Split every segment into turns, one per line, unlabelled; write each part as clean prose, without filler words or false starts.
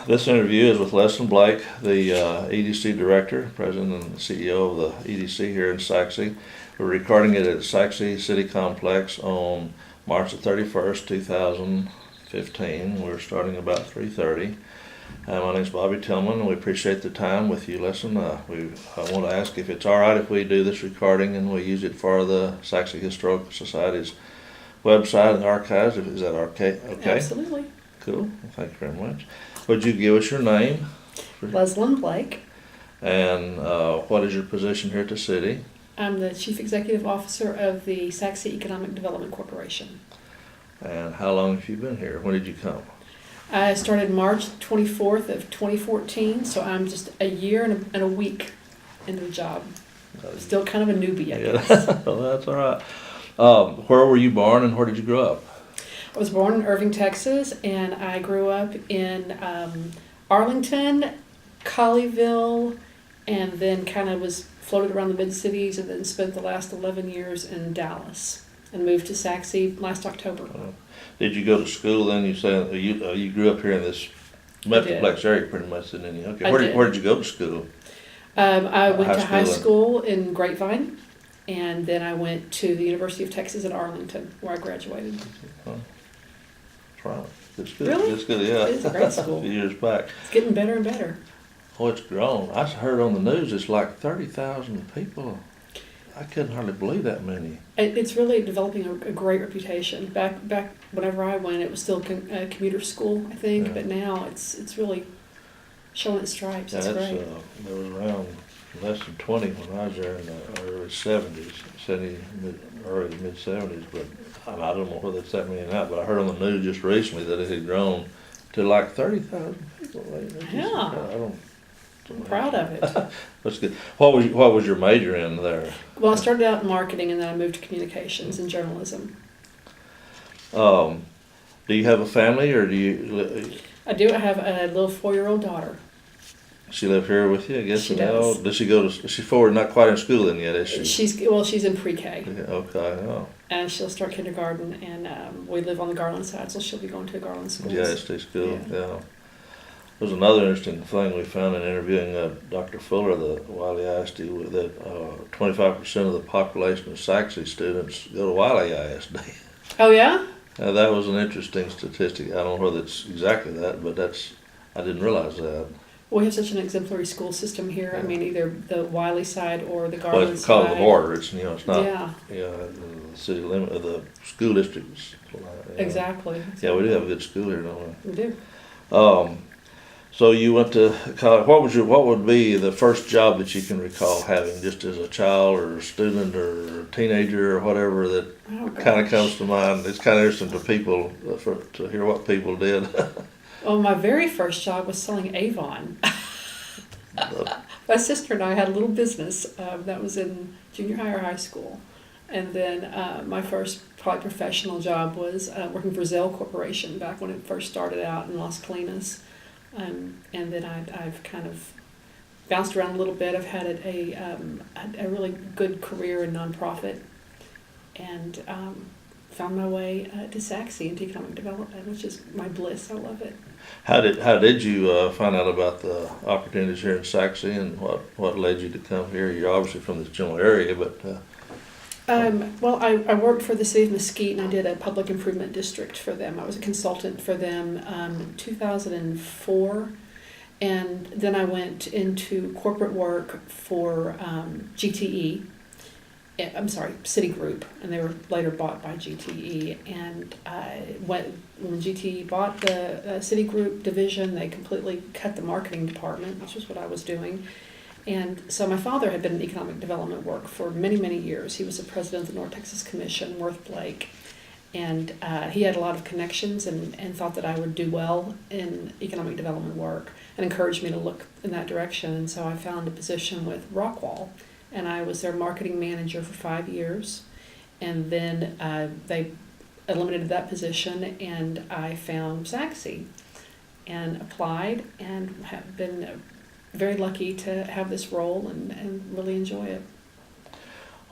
This interview is with Leslyn Blake, the EDC Director, President and CEO of the EDC here in Sachse. We're recording it at Sachse City Complex on March the 31st, 2015. We're starting about 3:30. My name's Bobby Tillman, and we appreciate the time with you, Leslyn. I want to ask if it's all right if we do this recording and we use it for the Sachse Historical Society's website and archives. Is that okay?
Absolutely.
Cool. Well, thank you very much. Would you give us your name?
Leslyn Blake.
And what is your position here at the city?
I'm the Chief Executive Officer of the Sachse Economic Development Corporation.
And how long have you been here? When did you come?
I started March 24th of 2014, so I'm just a year and a week into the job. Still kind of a newbie, I guess.
Well, that's all right. Where were you born and where did you grow up?
I was born in Irving, Texas, and I grew up in Arlington, Colleyville, and then kind of was floated around the mid-cities, and then spent the last 11 years in Dallas and moved to Sachse last October.
Did you go to school then? You said you grew up here in this Metroplex area pretty much, didn't you? Okay. Where did you go to school?
I went to high school in Grapevine, and then I went to the University of Texas at Arlington, where I graduated.
Right. It's good.
Really?
It's good, yeah.
It is a great school.
A few years back.
It's getting better and better.
Oh, it's grown. I heard on the news it's like 30,000 people. I couldn't hardly believe that many.
It's really developing a great reputation. Back whenever I went, it was still a commuter school, I think,
Yeah.
but now it's really showing its stripes.
Yeah,
it's great.
There was around less than 20 when I was there in the early 70s, early mid-70s, but I don't know whether it's that many now, but I heard on the news just recently that it had grown to like 30,000 people.
Yeah. I'm proud of it.
That's good. What was your major in there?
Well, I started out in marketing, and then I moved to communications and journalism.
Do you have a family, or do you?
I do. I have a little 4-year-old daughter.
She live here with you, I guess.
She does.
Does she go to? She's forward, not quite in school then yet, is she?
She's in pre-K.
Yeah, okay. Oh.
And she'll start kindergarten, and we live on the Garland side, so she'll be going to Garland schools.
Yeah, ST school.
Yeah.
There's another interesting thing we found in interviewing Dr. Fuller, the Wiley ISD, that 25% of the population of Sachse students go to Wiley ISD.
Oh yeah.
That was an interesting statistic. I don't know whether it's exactly that, but I didn't realize that.
We have such an exemplary school system here.
Yeah.
I mean, either the Wiley side or the
Well,
Garland
it's because
side.
of the border. It's it's not.
Yeah.
The city limit of the school districts.
Exactly.
Yeah, we do have a good school here, don't
We do.
we? So you went to college. What would be the first job that you can recall having, just as a child or a student or a teenager or whatever, that kind of comes to mind? It's kind of interesting to people to hear what people did.
Well, my very first job was selling Avon. My sister and I had a little business that was in junior high or high school. And then my first probably professional job was working for Zell Corporation back when it first started out in Las Colinas. And then I've kind of bounced around a little bit. I've had a really good career in nonprofit, and found my way to Sachse into economic development, which is my bliss. I love it.
How did you find out about the opportunities here in Sachse, and what led you to come here? You're obviously from this general area, but.
Well, I worked for the city of Mesquite, and I did a public improvement district for them. I was a consultant for them in 2004, and then I went into corporate work for GTE. I'm sorry, Citigroup, and they were later bought by GTE. And when GTE bought the Citigroup division, they completely cut the marketing department, which was what I was doing. And so my father had been in economic development work for many, many years. He was the president of the North Texas Commission, Worth Blake. And he had a lot of connections and thought that I would do well in economic development work and encouraged me to look in that direction. And so I found a position with Rockwall, and I was their marketing manager for 5 years. And then they eliminated that position, and I found Sachse and applied and have been very lucky to have this role and really enjoy it.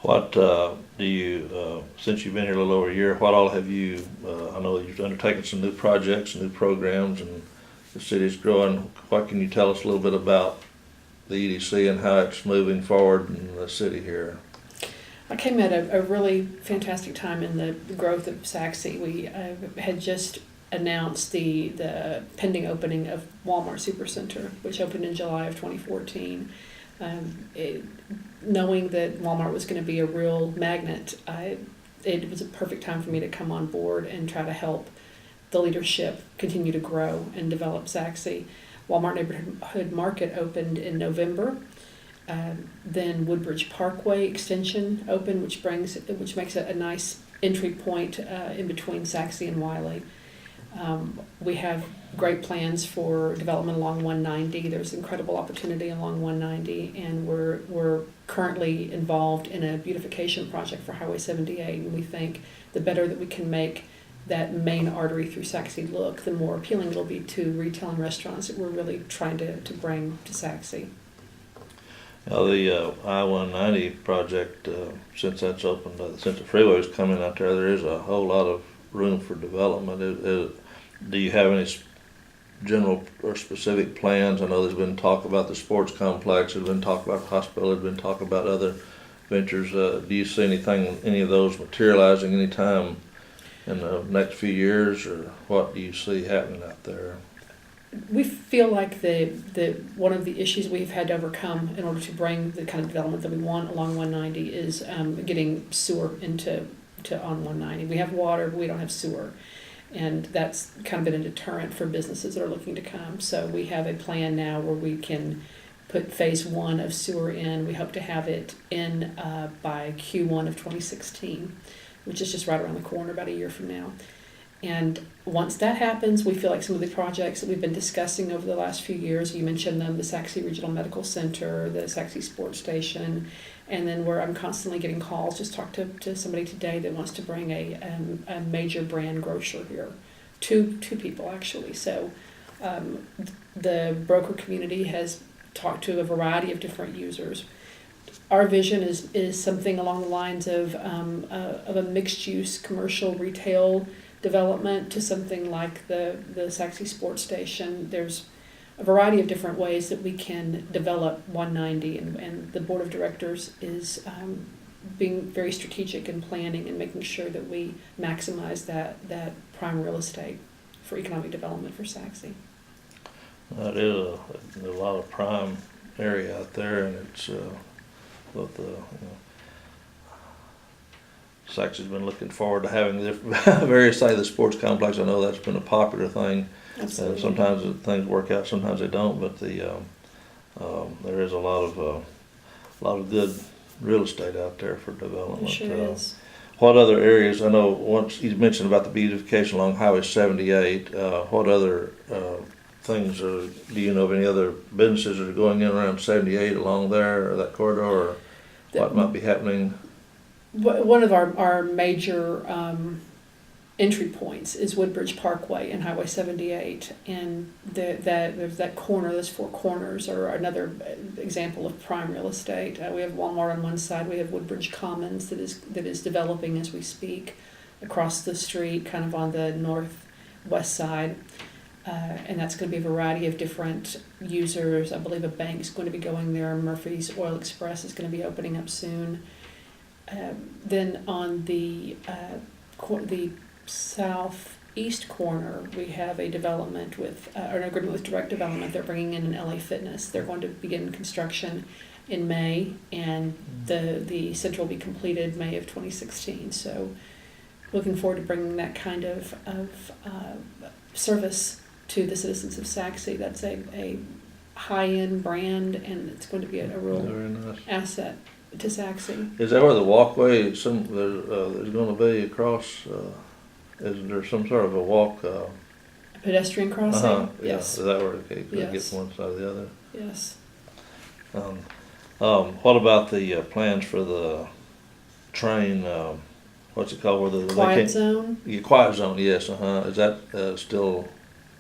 What do you, since you've been here a little over a year, what all have you, I know you've undertaken some new projects, new programs, and the city's growing. What can you tell us a little bit about the EDC and how it's moving forward in the city here?
I came at a really fantastic time in the growth of Sachse. We had just announced the pending opening of Walmart Supercenter, which opened in July of 2014. Knowing that Walmart was going to be a real magnet, it was a perfect time for me to come on board and try to help the leadership continue to grow and develop Sachse. Walmart Neighborhood Market opened in November. Then Woodbridge Parkway Extension opened, which makes it a nice entry point in between Sachse and Wiley. We have great plans for development along 190. There's incredible opportunity along 190, and we're currently involved in a beautification project for Highway 78. And we think the better that we can make that main artery through Sachse look, the more appealing it'll be to retail and restaurants that we're really trying to bring to Sachse.
Now the I-190 project, since that's opened, since the freeway's coming out there is a whole lot of room for development. Do you have any general or specific plans? I know there's been talk about the sports complex, there's been talk about the hospital, there's been talk about other ventures. Do you see any of those materializing anytime in the next few years, or what do you see happening out there?
We feel like the one of the issues we've had to overcome in order to bring the kind of development that we want along 190 is getting sewer on 190. We have water, but we don't have sewer. And that's kind of been a deterrent for businesses that are looking to come. So we have a plan now where we can put phase 1 of sewer in. We hope to have it in by Q1 of 2016, which is just right around the corner, about a year from now. And once that happens, we feel like some of the projects that we've been discussing over the last few years, you mentioned them, the Sachse Regional Medical Center, the Sachse Sports Station, and then where I'm constantly getting calls, just talked to somebody today that wants to bring a major brand grocer here. Two people, actually. So the broker community has talked to a variety of different users. Our vision is something along the lines of a mixed-use commercial retail development to something like the Sachse Sports Station. There's a variety of different ways that we can develop 190, and the board of directors is being very strategic in planning and making sure that we maximize that prime real estate for economic development for Sachse.
That is a lot of prime area out there, and it's both Sachse's been looking forward to having the various sides of the sports complex. I know that's been a popular thing. Sometimes things work out, sometimes they don't. But there is a lot of good real estate out there for development.
It sure is.
What other areas? I know once you mentioned about the beautification along Highway 78. What other things do you know of any other businesses that are going in around 78 along there or that corridor, or what might be happening?
One of our major entry points is Woodbridge Parkway and Highway 78, and there's that corner. Those 4 corners are another example of prime real estate. We have Walmart on one side. We have Woodbridge Commons that is developing as we speak across the street, kind of on the northwest side, and that's going to be a variety of different users. I believe a bank is going to be going there. Murphy's Oil Express is going to be opening up soon. Then on the southeast corner, we have a development with an agreement with Direct Development. They're bringing in an LA Fitness. They're going to begin construction in May, and the center will be completed May of 2016. So, looking forward to bringing that kind of service to the citizens of Sachse. That's a high-end brand, and it's going to be a real nice asset to Sachse.
Is that where the walkway? There's going to be across. Is there some sort of a walk?
A pedestrian crossing. Yes.
Is that where it gets from one side or the other?
Yes.
What about the plans for the train? What's it called? Where
quiet zone.
Quiet zone. Yes. Is that still?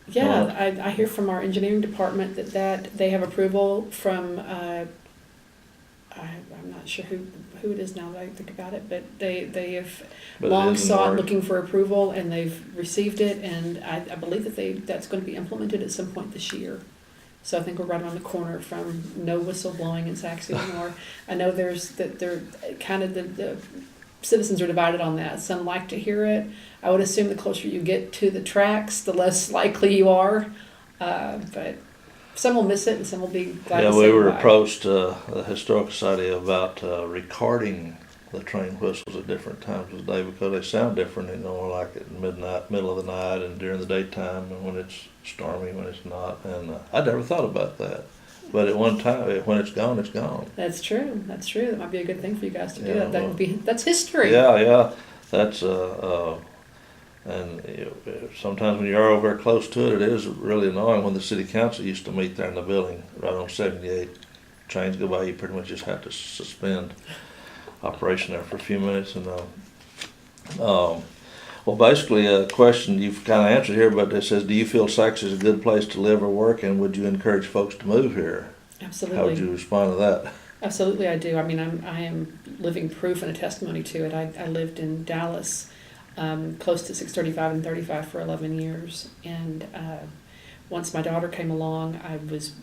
Yeah, I hear from our engineering department that they have approval from I'm not sure who it is now that I think about it, but they have
But it
long
is in
sought
Oregon.
looking for approval, and they've received it, and I believe that's going to be implemented at some point this year. So I think we're right around the corner from no whistle blowing in Sachse anymore. I know they're kind of the citizens are divided on that. Some like to hear it. I would assume the closer you get to the tracks, the less likely you are. But some will miss it, and some will be glad
Yeah,
to
we
say
were
goodbye.
approached, the Historical Society about recording the train whistles at different times of the day because they sound different, like at midnight, middle of the night, and during the daytime, and when it's stormy, when it's not. And I never thought about that. But at one time, when it's gone, it's gone.
That's true. That's true. That might be a good thing for you guys to do.
Yeah,
That would be that's history.
Yeah. That's and sometimes when you are over close to it, it is really annoying. When the city council used to meet there in the building, right on 78, trains go by, you pretty much just have to suspend operation there for a few minutes. And well, basically, a question you've kind of answered here, but it says, do you feel Sachse is a good place to live or work, and would you encourage folks to move here?
Absolutely.
How would you respond to that?
Absolutely, I do. I mean, I am living proof and a testimony to it. I lived in Dallas, close to 635 and 35 for 11 years. And once my daughter came along, I was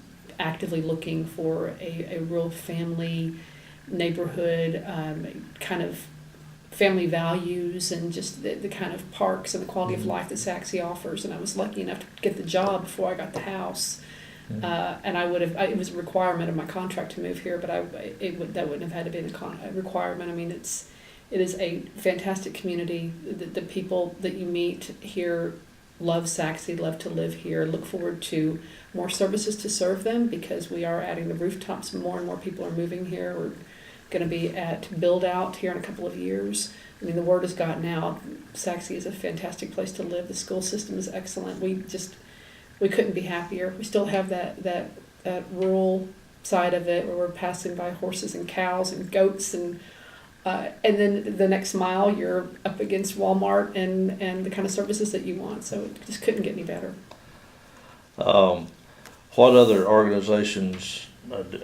actively looking for a real family neighborhood, kind of family values, and just the kind of parks and the quality of life that Sachse offers. And I was lucky enough to get the job before I got the house. And it was a requirement of my contract to move here, but that wouldn't have had to be a requirement. I mean, it is a fantastic community. The people that you meet here love Sachse, love to live here, look forward to more services to serve them because we are adding the rooftops. More and more people are moving here. We're going to be at build out here in a couple of years. I mean, the word has gotten out. Sachse is a fantastic place to live. The school system is excellent. We couldn't be happier. We still have that rural side of it where we're passing by horses and cows and goats, and then the next mile you're up against Walmart and the kind of services that you want. So it just couldn't get any better.
What other organizations,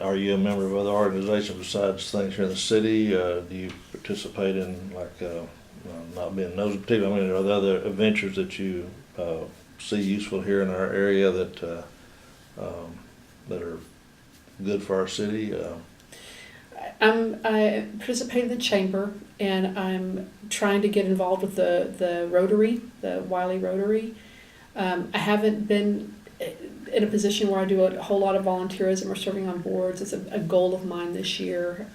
are you a member of other organizations besides things here in the city? Do you participate in, not being nosy particularly, I mean, are there other adventures that you see useful here in our area that are good for our city?
I participate in the chamber, and I'm trying to get involved with the Rotary, the Wiley Rotary. I haven't been in a position where I do a whole lot of volunteerism or serving on boards. It's a goal of mine this year.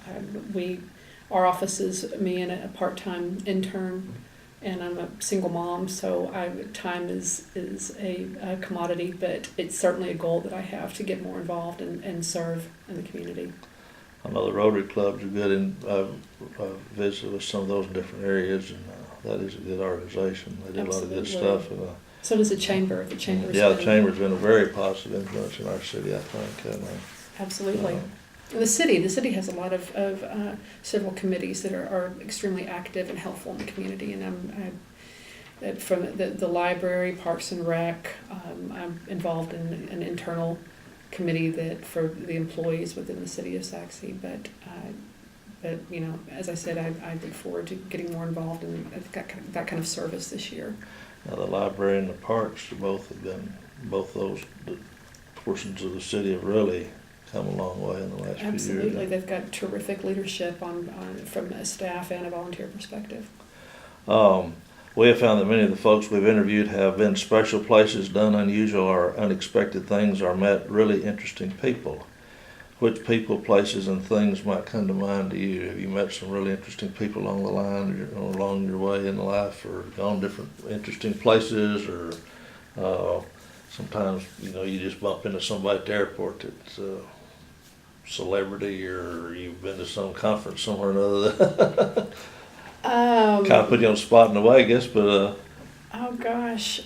Our office is me and a part-time intern, and I'm a single mom, so time is a commodity, but it's certainly a goal that I have to get more involved and serve in the community.
I know the Rotary clubs are good, and I've visited with some of those in different areas, and that is a good organization. They do a lot of good stuff. And,
so does the chamber. The chamber.
Yeah, the chamber's been a very positive influence in our city, I think.
Absolutely. And the city has a lot of several committees that are extremely active and helpful in the community. And I'm from the library, Parks and Rec. I'm involved in an internal committee that for the employees within the city of Sachse. But as I said, I look forward to getting more involved in that kind of service this year.
Now, the library and the parks both those portions of the city have really come a long way in the last few years.
Absolutely, they've got terrific leadership from a staff and a volunteer perspective.
We have found that many of the folks we've interviewed have been special places, done unusual or unexpected things, or met really interesting people. Which people, places, and things might come to mind to you? Have you met some really interesting people along the line, or along your way in life, or gone different interesting places, or sometimes you just bump into somebody at the airport that's a celebrity, or you've been to some conference somewhere or another that kind of put you on the spot in a way, I guess, but
oh gosh,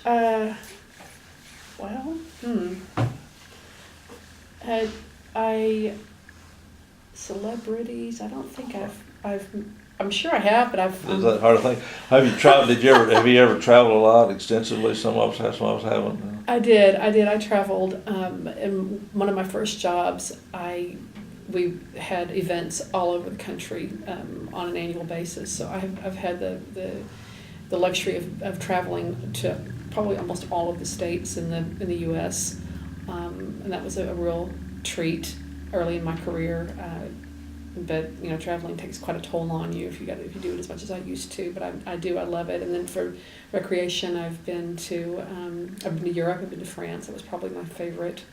celebrities. I don't think I'm sure I have, but I've.
Is that hard to think? Have you traveled? Have you ever traveled a lot extensively? Some of us haven't.
I did. I traveled. In one of my first jobs, I we had events all over the country on an annual basis. So I've had the luxury of traveling to probably almost all of the states in the U.S. And that was a real treat early in my career. But traveling takes quite a toll on you if you do it as much as I used to. But I love it. And then for recreation, I've been to Europe. I've been to France. That was probably my favorite.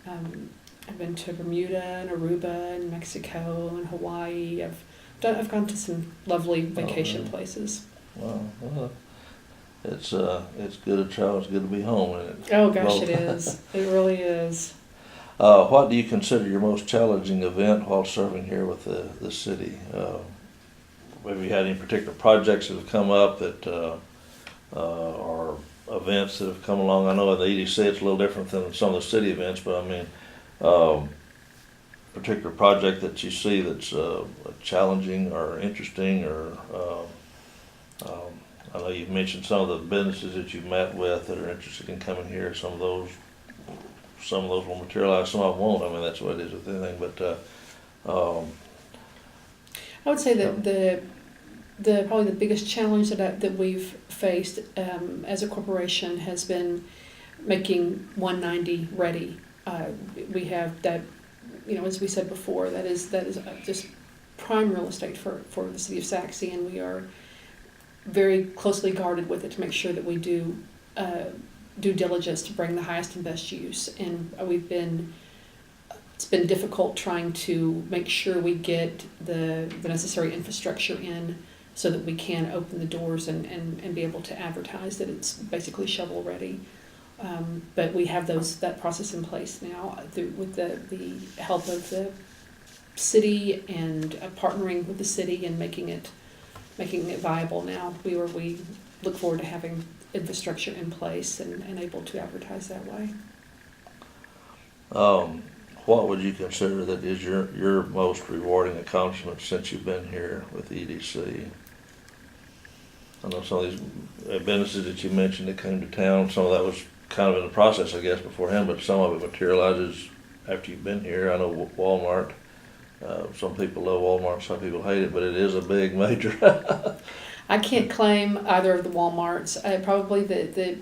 I've been to Bermuda and Aruba and Mexico and Hawaii. I've gone to some lovely vacation places.
Wow. Well, it's good to travel. It's good to be home. Isn't it?
Oh gosh, it is. It really is.
What do you consider your most challenging event while serving here with the city? Have you had any particular projects that have come up that or events that have come along? I know in the EDC it's a little different than some of the city events, but I mean, particular project that you see that's challenging or interesting, or I know you've mentioned some of the businesses that you've met with that are interested in coming here. Some of those will materialize, some of them won't. I mean, that's what it is with anything. But
I would say that the probably the biggest challenge that we've faced as a corporation has been making 190 ready. We have that, as we said before, that is just prime real estate for the city of Sachse, and we are very closely guarded with it to make sure that we do due diligence to bring the highest and best use. And it's been difficult trying to make sure we get the necessary infrastructure in so that we can open the doors and be able to advertise that it's basically shovel ready. But we have that process in place now with the help of the city and partnering with the city and making it viable now. We look forward to having infrastructure in place and able to advertise that way.
What would you consider that is your most rewarding accomplishment since you've been here with EDC? I know some of these businesses that you mentioned that came to town, some of that was kind of in the process, I guess, beforehand, but some of it materializes after you've been here. I know Walmart, some people love Walmart, some people hate it, but it is a big major.
I can't claim either of the Walmarts. Probably the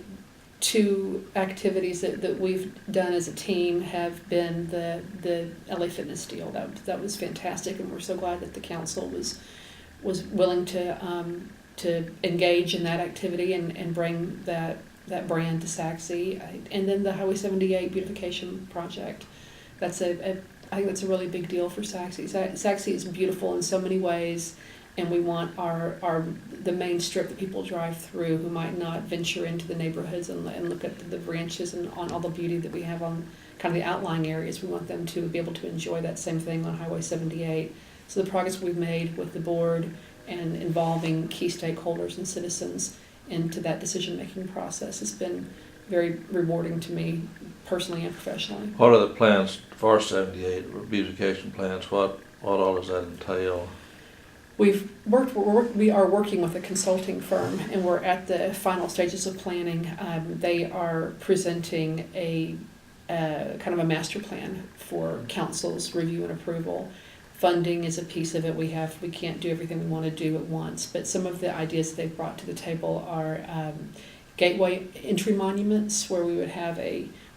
two activities that we've done as a team have been the LA Fitness deal. That was fantastic, and we're so glad that the council was willing to engage in that activity and bring that brand to Sachse. And then the Highway 78 beautification project. I think that's a really big deal for Sachse. Sachse is beautiful in so many ways, and we want the main strip that people drive through who might not venture into the neighborhoods and look at the branches and on all the beauty that we have on kind of the outlying areas. We want them to be able to enjoy that same thing on Highway 78. So the progress we've made with the board and involving key stakeholders and citizens into that decision-making process has been very rewarding to me personally and professionally.
What are the plans for 78 beautification plans? What all does that entail?
We are working with a consulting firm, and we're at the final stages of planning. They are presenting a kind of a master plan for council's review and approval. Funding is a piece of it. We can't do everything we want to do at once, but some of the ideas they've brought to the table are gateway entry monuments, where we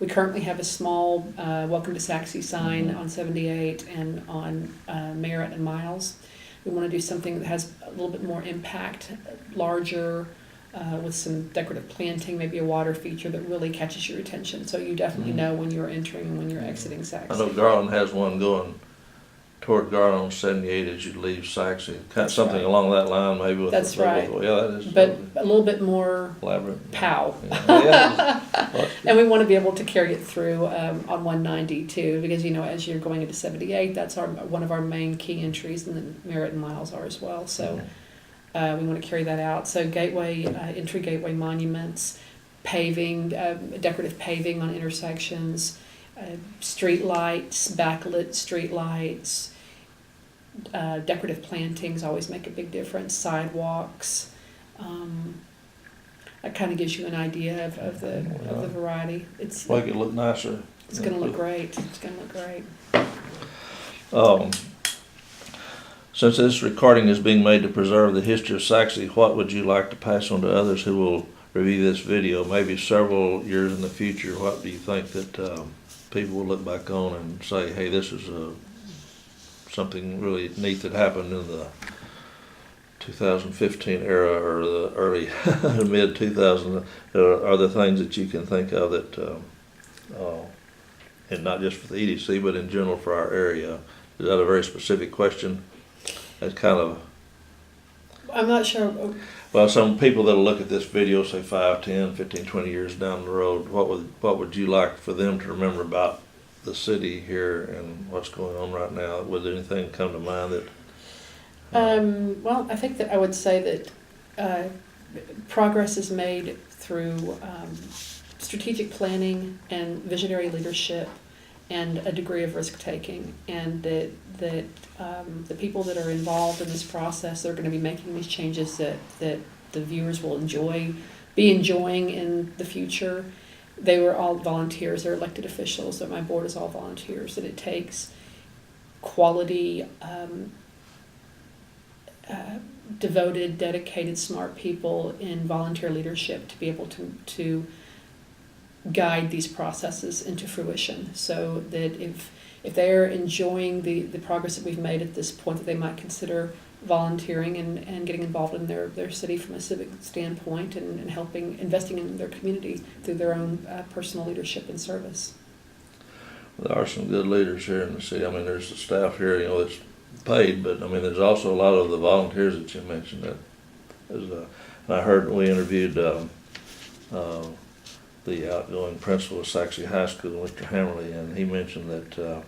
currently have a small Welcome to Sachse sign on 78 and on Merritt and Miles. We want to do something that has a little bit more impact, larger, with some decorative planting, maybe a water feature that really catches your attention, so you definitely know when you're entering and when you're exiting Sachse.
I know Garland has one going toward Garland on 78 as you leave Sachse. Something right along that line, maybe.
That's right.
Yeah, that is.
But a little bit more
elaborate.
Pow.
Yeah.
And we want to be able to carry it through on 190 too, because as you're going into 78, that's one of our main key entries, and then Merritt and Miles are as well. So we want to carry that out. So entry gateway monuments, paving, decorative paving on intersections, street lights, backlit street lights. Decorative plantings always make a big difference. Sidewalks. That kind of gives you an idea of the variety. It's
make it look nicer.
It's going to look great. It's going to look great.
Um, Since this recording is being made to preserve the history of Sachse, what would you like to pass on to others who will review this video, maybe several years in the future? What do you think that people will look back on and say, hey, this is something really neat that happened in the 2015 era or the early mid 2000s? Are there things that you can think of that, and not just for the EDC, but in general for our area? Is that a very specific question? That's kind of,
I'm not sure.
well, some people that'll look at this video, say 5, 10, 15, 20 years down the road, what would you like for them to remember about the city here and what's going on right now? Would anything come to mind that?
Well, I think that I would say that progress is made through strategic planning and visionary leadership and a degree of risk-taking, and that the people that are involved in this process are going to be making these changes that the viewers will be enjoying in the future. They were all volunteers, they're elected officials, that my board is all volunteers, that it takes quality, devoted, dedicated, smart people in volunteer leadership to be able to guide these processes into fruition, so that if they're enjoying the progress that we've made at this point, that they might consider volunteering and getting involved in their city from a civic standpoint and helping, investing in their community through their own personal leadership and service.
There are some good leaders here in the city. I mean, there's the staff here, that's paid, but I mean, there's also a lot of the volunteers that you mentioned. That is, I heard we interviewed the outgoing principal of Sachse High School, Mr. Hammerly, and he mentioned that, I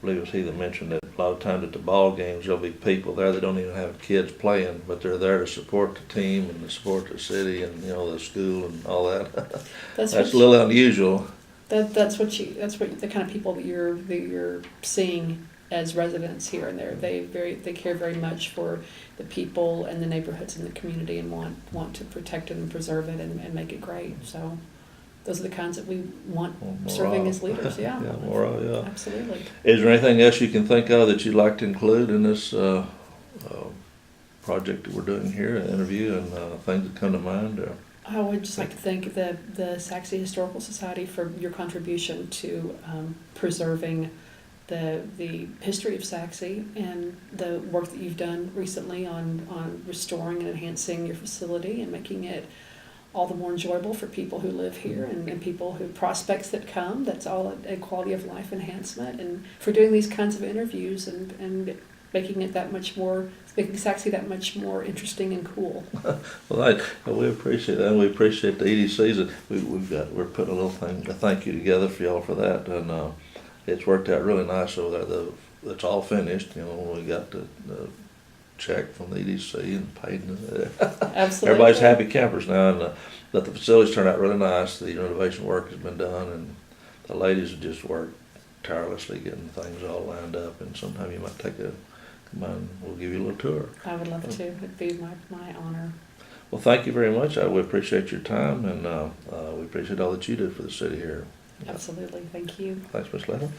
believe it was he that mentioned that a lot of times at the ball games there'll be people there that don't even have kids playing, but they're there to support the team and to support the city and the school and all that. That's a little unusual.
That's what the kind of people that you're seeing as residents here, and they care very much for the people and the neighborhoods in the community and want to protect it and preserve it and make it great. So those are the kinds that we want serving as leaders. Yeah.
Yeah, moral, yeah.
Absolutely.
Is there anything else you can think of that you'd like to include in this project that we're doing here, an interview, and things that come to mind? Or?
I would just like to thank the Sachse Historical Society for your contribution to preserving the history of Sachse and the work that you've done recently on restoring and enhancing your facility and making it all the more enjoyable for people who live here and people who prospects that come. That's all a quality of life enhancement, and for doing these kinds of interviews and making it making Sachse that much more interesting and cool.
Well, we appreciate that, and we appreciate the EDCs. We're putting a thank you together for y'all for that, and it's worked out really nice over there. It's all finished. We got the check from the EDC and paid.
Absolutely.
Everybody's happy campers now, and the facilities turned out really nice. The renovation work has been done, and the ladies have just worked tirelessly getting things all lined up. And sometime you might come on, we'll give you a little tour.
I would love to. It'd be my honor.
Well, thank you very much. We appreciate your time, and we appreciate all that you do for the city here.
Absolutely. Thank you.
Thanks, Ms. Leslyn.